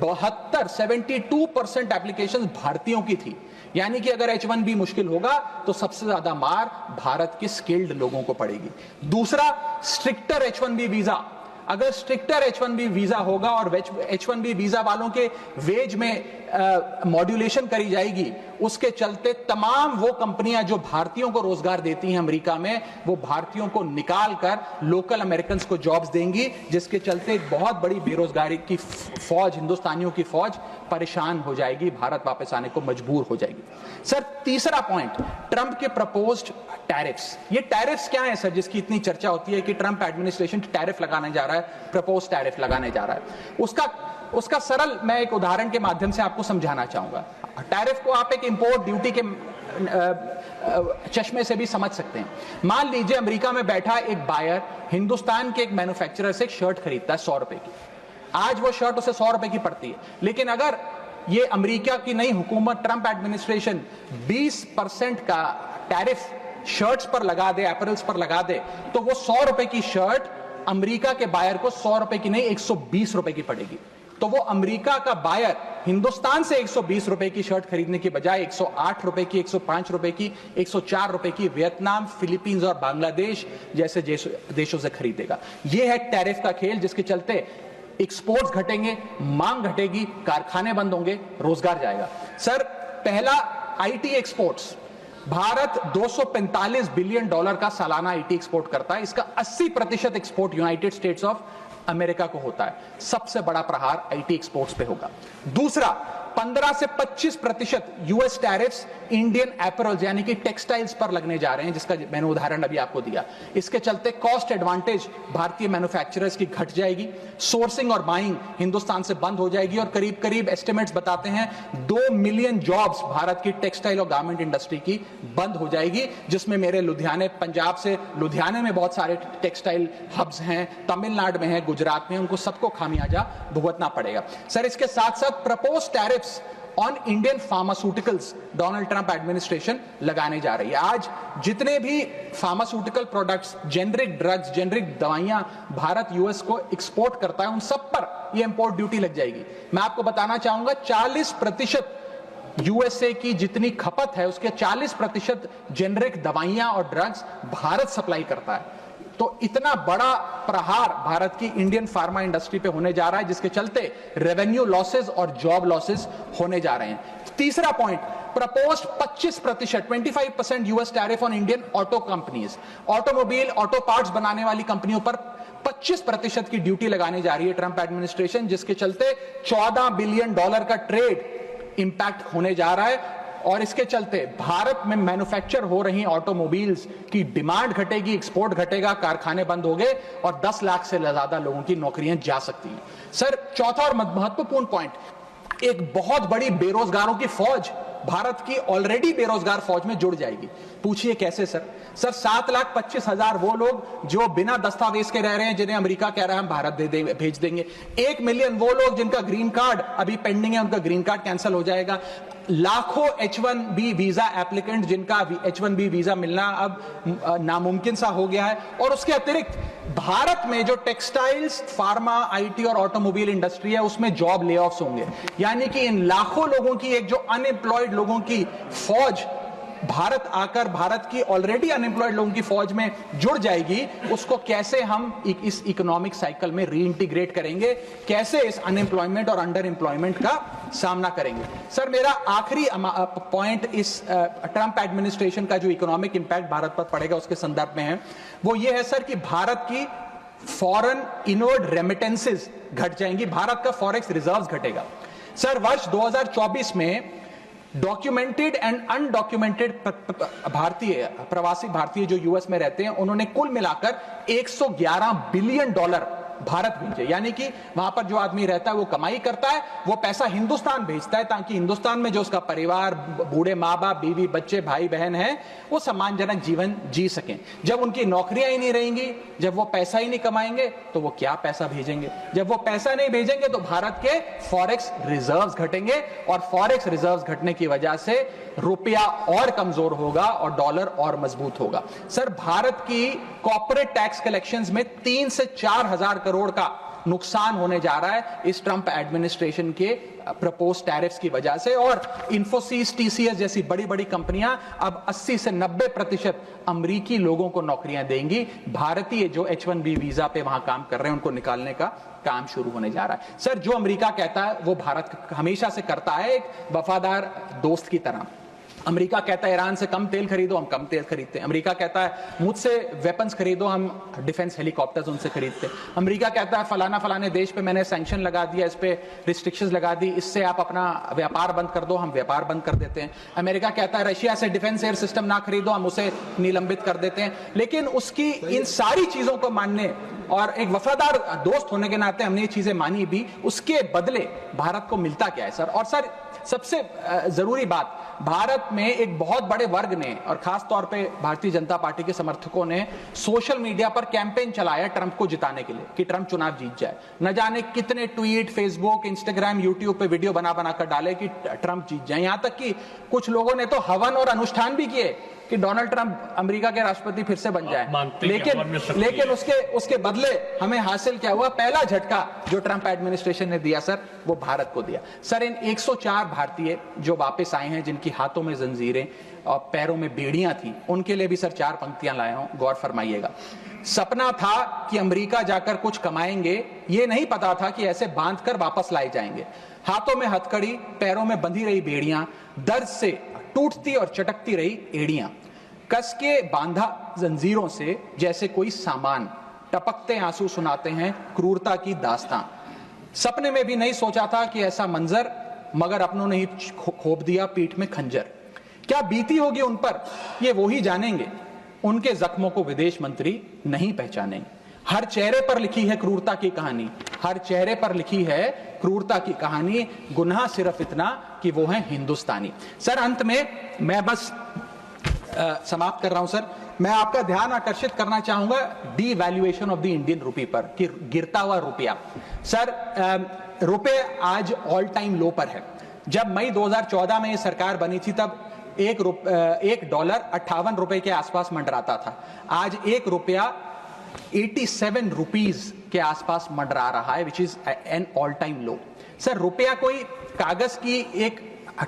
72% एप्लीकेशन भारतीयों की थी। यानी कि अगर H1B मुश्किल होगा तो सबसे ज्यादा मार भारत के स्किल्ड लोगों को पड़ेगी। दूसरा, स्ट्रिक्टर H1B वीजा। अगर स्ट्रिक्टर H1B वीजा होगा और H1B वीजा वालों के वेज में मॉड्यूलेशन करी जाएगी, उसके चलते तमाम वो कंपनियां जो भारतीयों को रोजगार देती हैं अमेरिका में, वो भारतीयों को निकाल कर लोकल अमेरिकन को जॉब्स देंगी, जिसके चलते एक बहुत बड़ी बेरोजगारी की फौज, हिंदुस्तानियों की फौज परेशान हो जाएगी, भारत वापस आने को मजबूर हो जाएगी। सर, तीसरा पॉइंट, ट्रंप के प्रपोज्ड टैरिफ्स। ये टैरिफ्स क्या है सर, जिसकी इतनी चर्चा होती है कि ट्रंप एडमिनिस्ट्रेशन टैरिफ लगाने जा रहा है, प्रपोज टैरिफ लगाने जा रहा है। उसका सरल मैं एक उदाहरण के माध्यम से आपको समझाना चाहूंगा। टैरिफ को आप एक इंपोर्ट ड्यूटी के चश्मे से भी समझ सकते हैं। मान लीजिए अमेरिका में बैठा एक बायर हिंदुस्तान के एक मैन्युफैक्चरर से एक शर्ट खरीदता है 100 रुपए की। आज वो शर्ट उसे 100 रुपए की पड़ती है, लेकिन अगर ये अमेरिका की नई हुकूमत ट्रंप एडमिनिस्ट्रेशन 20% का टैरिफ शर्ट्स पर लगा दे, अपैरल्स पर लगा दे, तो वो 100 रुपए की शर्ट अमेरिका के बायर को 100 रुपए की नहीं 120 रुपए की पड़ेगी। तो वो अमेरिका का बायर हिंदुस्तान से 120 रुपए की शर्ट खरीदने की बजाय 108 रुपए की, 105 रुपए की, 104 रुपए की वियतनाम, फिलीपींस और बांग्लादेश जैसे देशों से खरीदेगा। यह है टैरिफ का खेल, जिसके चलते एक्सपोर्ट्स घटेंगे, मांग घटेगी, कारखाने बंद होंगे, रोजगार जाएगा। सर, पहला आईटी एक्सपोर्ट्स। भारत $245 बिलियन का सालाना आईटी एक्सपोर्ट करता है। इसका 80% export United states of America को होता है। सबसे बड़ा प्रहार आईटी एक्सपोर्ट्स पे होगा। दूसरा, 15 से 25% यूएस टैरिफ्स इंडियन एपरल्स यानी कि टेक्सटाइल्स पर लगने जा रहे हैं, जिसका मैंने उदाहरण अभी आपको दिया। इसके चलते कॉस्ट एडवांटेज भारतीय मैन्युफैक्चरर्स की घट जाएगी, सोर्सिंग और बाइंग हिंदुस्तान से बंद हो जाएगी, और करीब करीब एस्टिमेट्स बताते हैं 2 मिलियन जॉब्स भारत की टेक्सटाइल और गारमेंट इंडस्ट्री की बंद हो जाएगी, जिसमें मेरे लुधियाने, पंजाब से लुधियाने में बहुत सारे टेक्सटाइल हब्स हैं, तमिलनाडु में है, गुजरात में, उनको सबको खामियाजा भुगतना पड़ेगा। सर, इसके साथ साथ propose tariffs on Indian pharmaceuticals Donald Trump administration लगाने जा रही है। आज जितने भी pharmaceutical products, generic drugs, generic दवाइयां भारत यूएस को एक्सपोर्ट करता है, उन सब पर यह इंपोर्ट ड्यूटी लग जाएगी। मैं आपको बताना चाहूंगा 40% यूएसए की जितनी खपत है उसके 40% जेनरिक दवाइयां और ड्रग्स भारत सप्लाई करता है। तो इतना बड़ा प्रहार भारत की इंडियन फार्मा इंडस्ट्री पे होने जा रहा है, जिसके चलते रेवेन्यू लॉसेस और जॉब लॉसेस होने जा रहे हैं। तीसरा point, proposed 25% US tariff on Indian auto companies. Automobile, auto parts बनाने वाली कंपनियों पर 25% की ड्यूटी लगाने जा रही है ट्रंप एडमिनिस्ट्रेशन, जिसके चलते $14 बिलियन का ट्रेड इंपैक्ट होने जा रहा है। और इसके चलते भारत में मैन्युफैक्चर हो रही ऑटोमोबाइल्स की डिमांड घटेगी, एक्सपोर्ट घटेगा, कारखाने बंद हो गए और 10 लाख से ज्यादा लोगों की नौकरियां जा सकती हैं। सर, चौथा और महत्वपूर्ण पॉइंट, एक बहुत बड़ी बेरोजगारों की फौज भारत की ऑलरेडी बेरोजगार फौज में जुड़ जाएगी। पूछिए कैसे सर? सर, 7,25,000 वो लोग जो बिना दस्तावेज के रह रहे हैं, जिन्हें अमेरिका कह रहा है हम भारत भेज देंगे। 1 मिलियन वो लोग जिनका ग्रीन कार्ड अभी पेंडिंग है, उनका ग्रीन कार्ड कैंसिल हो जाएगा। लाखों H1B वीजा एप्लीकेंट जिनका H1B वीजा मिलना अब नामुमकिन सा हो गया है। और उसके अतिरिक्त भारत में जो टेक्सटाइल्स, फार्मा, आईटी और ऑटोमोबाइल इंडस्ट्री है उसमें जॉब ले ऑफ्स होंगे। यानी कि इन लाखों लोगों की एक जो अनएम्प्लॉयड लोगों की फौज भारत आकर भारत की ऑलरेडी अनएम्प्लॉयड लोगों की फौज में जुड़ जाएगी, उसको कैसे हम इस इकोनॉमिक साइकिल में रीइंटीग्रेट करेंगे, कैसे इस अनएम्प्लॉयमेंट और अंडर एम्प्लॉयमेंट का सामना करेंगे। सर मेरा आखिरी पॉइंट इस ट्रंप एडमिनिस्ट्रेशन का जो इकोनॉमिक इंपैक्ट भारत पर पड़ेगा उसके संदर्भ में है, वो ये है सर कि भारत की फॉरेन इनवर्ड रेमिटेंसेस घट जाएंगी, भारत का फॉरेक्स रिजर्व्स घटेगा। सर वर्ष 2024 में डॉक्यूमेंटेड एंड अनडॉक्यूमेंटेड भारतीय प्रवासी भारतीय जो यूएस में रहते हैं उन्होंने कुल मिलाकर 111 बिलियन डॉलर भारत भेजे। यानी कि वहां पर जो आदमी रहता है वो कमाई करता है, वो पैसा हिंदुस्तान भेजता है ताकि हिंदुस्तान में जो उसका परिवार, बूढ़े माँ बाप, बीवी बच्चे, भाई बहन हैं, वो सम्मानजनक जीवन जी सकें। जब उनकी नौकरियां ही नहीं रहेंगी, जब वो पैसा ही नहीं कमाएंगे तो वो क्या पैसा भेजेंगे? जब वो पैसा नहीं भेजेंगे तो भारत के फॉरेक्स रिजर्व्स घटेंगे और फॉरेक्स रिजर्व्स घटने की वजह से रुपया और कमजोर होगा और डॉलर और मजबूत होगा। सर भारत की कॉर्पोरेट टैक्स कलेक्शंस में 3 से 4 हजार करोड़ का नुकसान होने जा रहा है इस ट्रंप एडमिनिस्ट्रेशन के प्रपोज टैरिफ्स की वजह से। और इंफोसिस, टीसीएस जैसी बड़ी बड़ी कंपनियां अब 80 से 90% अमेरिकी लोगों को नौकरियां देंगी। भारतीय जो H1B वीजा पे वहां काम कर रहे हैं उनको निकालने का काम शुरू होने जा रहा है। सर जो अमेरिका कहता है वो भारत हमेशा से करता है, एक वफादार दोस्त की तरह। अमेरिका कहता है ईरान से कम तेल खरीदो, हम कम तेल खरीदते हैं। अमेरिका कहता है मुझसे वेपन्स खरीदो, हम डिफेंस हेलीकॉप्टर्स उनसे खरीदते हैं। अमेरिका कहता है फलाना फलाने देश पे मैंने सैंक्शन लगा दिया, इस पे रिस्ट्रिक्शंस लगा दी, इससे आप अपना व्यापार बंद कर दो, हम व्यापार बंद कर देते हैं। अमेरिका कहता है रशिया से डिफेंस एयर सिस्टम ना खरीदो, हम उसे निलंबित कर देते हैं। लेकिन उसकी इन सारी चीजों को मानने और एक वफादार दोस्त होने के नाते हमने ये चीजें मानी भी, उसके बदले भारत को मिलता क्या है सर? और सर सबसे जरूरी बात, भारत में एक बहुत बड़े वर्ग ने और खास तौर पे भारतीय जनता पार्टी के समर्थकों ने सोशल मीडिया पर कैंपेन चलाया ट्रंप को जिताने के लिए कि ट्रंप चुनाव जीत जाए। न जाने कितने ट्वीट, फेसबुक, इंस्टाग्राम, यूट्यूब पे वीडियो बना बना कर डाले कि ट्रंप जीत जाए। यहां तक कि कुछ लोगों ने तो हवन और अनुष्ठान भी किए कि डोनाल्ड ट्रंप अमेरिका के राष्ट्रपति फिर से बन जाए। लेकिन उसके बदले हमें हासिल क्या हुआ? पहला झटका जो ट्रंप एडमिनिस्ट्रेशन ने दिया सर, वो भारत को दिया। सर इन 104 भारतीय जो वापस आए हैं, जिनकी हाथों में जंजीरें और पैरों में बेड़ियां थी, उनके लिए भी सर 4 पंक्तियां लाया हूं, गौर फरमाइएगा। सपना था कि अमेरिका जाकर कुछ कमाएंगे, ये नहीं पता था कि ऐसे बांधकर वापस लाए जाएंगे। हाथों में हथकड़ी, पैरों में बंधी रही बेड़ियां, दर्द से टूटती और चटकती रही एड़ियां, कस के बांधा जंजीरों से जैसे कोई सामान, टपकते आंसू सुनाते हैं क्रूरता की दास्तां। सपने में भी नहीं सोचा था कि ऐसा मंजर, मगर अपनों ने ही खोप दिया पीठ में खंजर। क्या बीती होगी उन पर ये वो ही जानेंगे, उनके जख्मों को विदेश मंत्री नहीं पहचानेंगे। हर चेहरे पर लिखी है क्रूरता की कहानी, हर चेहरे पर लिखी है क्रूरता की कहानी, गुनाह सिर्फ इतना कि वो है हिंदुस्तानी। सर अंत में मैं बस समाप्त कर रहा हूं सर, मैं आपका ध्यान आकर्षित करना चाहूंगा डीवैल्यूएशन ऑफ द इंडियन रुपी पर, कि गिरता हुआ रुपया। सर रुपये आज ऑल टाइम लो पर है। जब मई 2014 में ये सरकार बनी थी तब $1 58 के आसपास मंडराता था। आज $1 87 रुपीज के आसपास मंडरा रहा है, which is an all time low. Sir रुपया कोई कागज की एक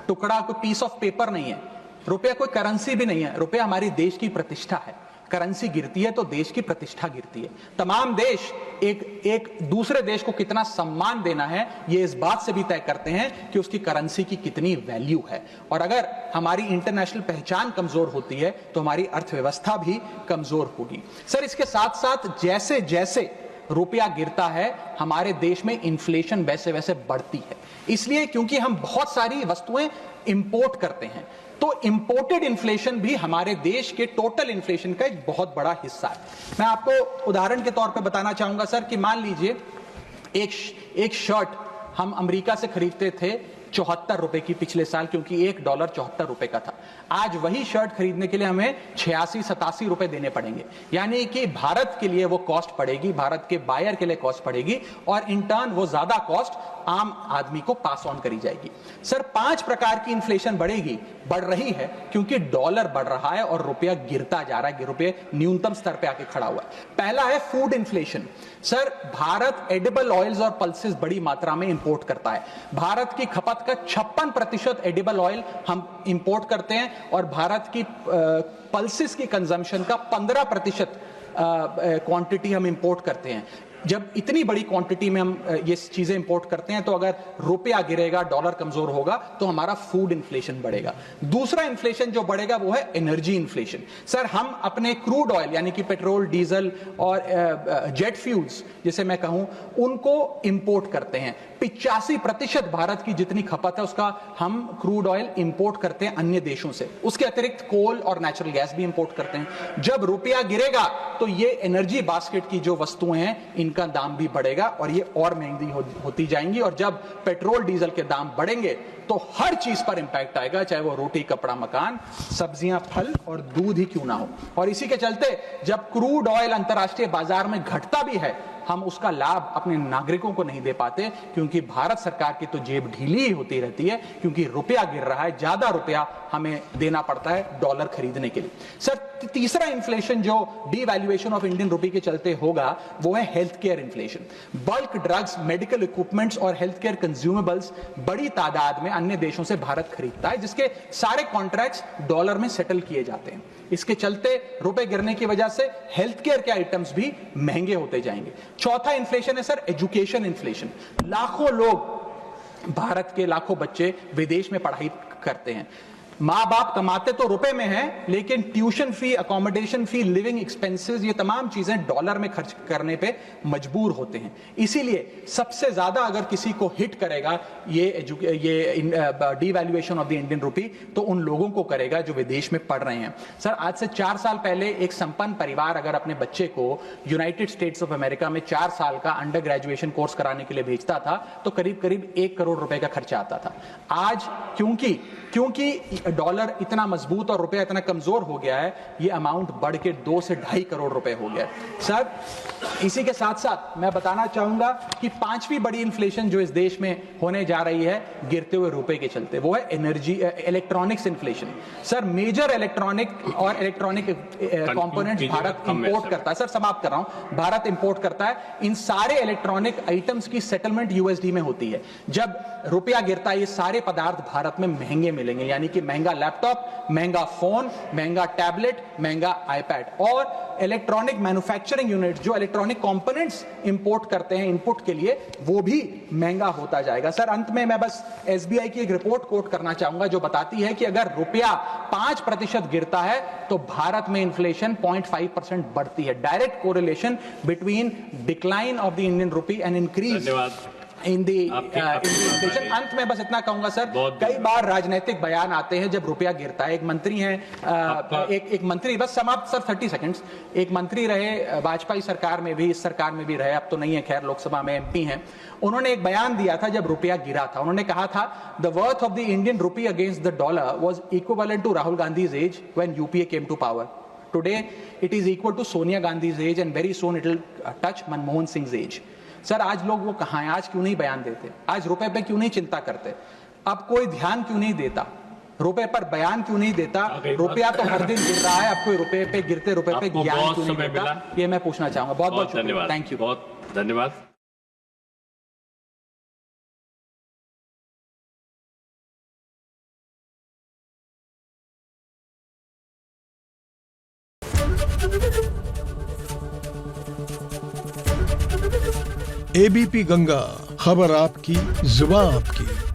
टुकड़ा, कोई पीस ऑफ पेपर नहीं है, रुपया कोई करेंसी भी नहीं है। रुपया हमारी देश की प्रतिष्ठा है। करेंसी गिरती है तो देश की प्रतिष्ठा गिरती है। तमाम देश एक दूसरे देश को कितना सम्मान देना है ये इस बात से भी तय करते हैं कि उसकी करेंसी की कितनी वैल्यू है। और अगर हमारी इंटरनेशनल पहचान कमजोर होती है तो हमारी अर्थव्यवस्था भी कमजोर होगी। सर इसके साथ साथ जैसे जैसे रुपया गिरता है हमारे देश में इन्फ्लेशन वैसे वैसे बढ़ती है। इसलिए क्योंकि हम बहुत सारी वस्तुएं इंपोर्ट करते हैं, तो इंपोर्टेड इन्फ्लेशन भी हमारे देश के टोटल इन्फ्लेशन का एक बहुत बड़ा हिस्सा है। मैं आपको उदाहरण के तौर पे बताना चाहूंगा सर कि मान लीजिए एक शर्ट हम अमेरिका से खरीदते थे 74 रुपए की पिछले साल, क्योंकि $1 74 रुपए का था। आज वही शर्ट खरीदने के लिए हमें 86-87 रुपए देने पड़ेंगे। यानी कि भारत के लिए वो कॉस्ट पड़ेगी, भारत के बायर के लिए कॉस्ट पड़ेगी, और इन टर्न वो ज्यादा कॉस्ट आम आदमी को पास ऑन करी जाएगी। सर 5 प्रकार की इन्फ्लेशन बढ़ रही है क्योंकि डॉलर बढ़ रहा है और रुपया गिरता जा रहा है, रुपये न्यूनतम स्तर पे आके खड़ा हुआ है। पहला है food inflation. Sir Bharat edible oils और पल्सेस बड़ी मात्रा में इंपोर्ट करता है। भारत की खपत का 56% एडिबल ऑयल हम इंपोर्ट करते हैं और भारत की पल्सेस की कंजम्पशन का 15% क्वांटिटी हम इंपोर्ट करते हैं। जब इतनी बड़ी क्वांटिटी में हम ये चीजें इंपोर्ट करते हैं तो अगर रुपया गिरेगा, डॉलर कमजोर होगा तो हमारा फूड इन्फ्लेशन बढ़ेगा। दूसरा इन्फ्लेशन जो बढ़ेगा वो है एनर्जी इन्फ्लेशन। सर हम अपने क्रूड ऑयल यानी कि पेट्रोल, डीजल और जेट फ्यूल्स जिसे मैं कहूं उनको इंपोर्ट करते हैं। 85% भारत की जितनी खपत है उसका हम क्रूड ऑयल इंपोर्ट करते हैं अन्य देशों से। उसके अतिरिक्त कोल और नेचुरल गैस भी इंपोर्ट करते हैं। जब रुपया गिरेगा तो ये एनर्जी बास्केट की जो वस्तुएं हैं इनका दाम भी बढ़ेगा और ये और महंगी होती जाएंगी। और जब पेट्रोल डीजल के दाम बढ़ेंगे तो हर चीज पर इंपैक्ट आएगा, चाहे वो रोटी, कपड़ा, मकान, सब्जियां, फल और दूध ही क्यों ना हो। और इसी के चलते जब क्रूड ऑयल अंतर्राष्ट्रीय बाजार में घटता भी है हम उसका लाभ अपने नागरिकों को नहीं दे पाते क्योंकि भारत सरकार की तो जेब ढीली ही होती रहती है क्योंकि रुपया गिर रहा है, ज्यादा रुपया हमें देना पड़ता है डॉलर खरीदने के लिए। सर तीसरा इन्फ्लेशन जो डीवैल्यूएशन ऑफ इंडियन रुपी के चलते होगा वो है health care inflation. Bulk drugs, medical equipments और हेल्थ केयर कंज्यूमेबल्स बड़ी तादाद में अन्य देशों से भारत खरीदता है जिसके सारे कॉन्ट्रैक्ट्स डॉलर में सेटल किए जाते हैं। इसके चलते रुपए गिरने की वजह से हेल्थ केयर के आइटम्स भी महंगे होते जाएंगे। चौथा इन्फ्लेशन है सर एजुकेशन इन्फ्लेशन। लाखों लोग, भारत के लाखों बच्चे विदेश में पढ़ाई करते हैं। माँ बाप कमाते तो रुपए में हैं लेकिन ट्यूशन फी, अकोमोडेशन फी, लिविंग एक्सपेंसेस ये तमाम चीजें डॉलर में खर्च करने पे मजबूर होते हैं। इसीलिए सबसे ज्यादा अगर किसी को हिट करेगा ये डीवैल्यूएशन ऑफ द इंडियन रुपी तो उन लोगों को करेगा जो विदेश में पढ़ रहे हैं। सर आज से 4 साल पहले एक संपन्न परिवार अगर अपने बच्चे को यूनाइटेड स्टेट्स ऑफ अमेरिका में 4 साल का अंडर ग्रेजुएशन कोर्स कराने के लिए भेजता था तो करीब करीब 1 करोड़ रुपए का खर्चा आता था। आज क्योंकि डॉलर इतना मजबूत और रुपया इतना कमजोर हो गया है ये अमाउंट बढ़ के 2 से 2.5 करोड़ रुपए हो गया है। सर इसी के साथ साथ मैं बताना चाहूंगा कि 5वीं बड़ी इन्फ्लेशन जो इस देश में होने जा रही है गिरते हुए रुपए के चलते वो है electronics inflation. Sir major electronic components Bharat import करता है। सर समाप्त कर रहा हूं, भारत इंपोर्ट करता है। इन सारे इलेक्ट्रॉनिक आइटम्स की सेटलमेंट यूएसडी में होती है। जब रुपया गिरता है ये सारे पदार्थ भारत में महंगे मिलेंगे, यानी कि महंगा लैपटॉप, महंगा फोन, महंगा टैबलेट, महंगा आईपैड। और इलेक्ट्रॉनिक मैन्युफैक्चरिंग यूनिट जो इलेक्ट्रॉनिक कंपोनेंट्स इंपोर्ट करते हैं इनपुट के लिए वो भी महंगा होता जाएगा। सर अंत में मैं बस एसबीआई की एक रिपोर्ट कोट करना चाहूंगा जो बताती है कि अगर रुपया 5% गिरता है तो भारत में इन्फ्लेशन 0.5% बढ़ती है। Direct correlation between decline of the Indian rupee and increase in the inflation. अंत में बस इतना कहूंगा सर, कई बार राजनीतिक बयान आते हैं जब रुपया गिरता है। एक मंत्री हैं, एक मंत्री, बस समाप्त सर 30 सेकंड्स, एक मंत्री रहे वाजपेयी सरकार में भी, इस सरकार में भी रहे, अब तो नहीं है खैर, लोकसभा में एमपी हैं। उन्होंने एक बयान दिया था जब रुपया गिरा था। उन्होंने कहा था the worth of the Indian rupee against the dollar was equivalent to Rahul Gandhi's age when UPA came to power. Today it is equal to Sonia Gandhi's age and very soon it will touch Manmohan Singh's age. Sir आज लोग वो कहां हैं? आज क्यों नहीं बयान देते? आज रुपए पे क्यों नहीं चिंता करते? अब कोई ध्यान क्यों नहीं देता? रुपए पर बयान क्यों नहीं देता? रुपया तो हर दिन गिर रहा है, अब कोई रुपए पे, गिरते रुपए पे ज्ञान क्यों नहीं देता? ये मैं पूछना चाहूंगा। बहुत बहुत शुक्रिया, थैंक यू, बहुत धन्यवाद। एबीपी गंगा, खबर आपकी, जुबान आपकी।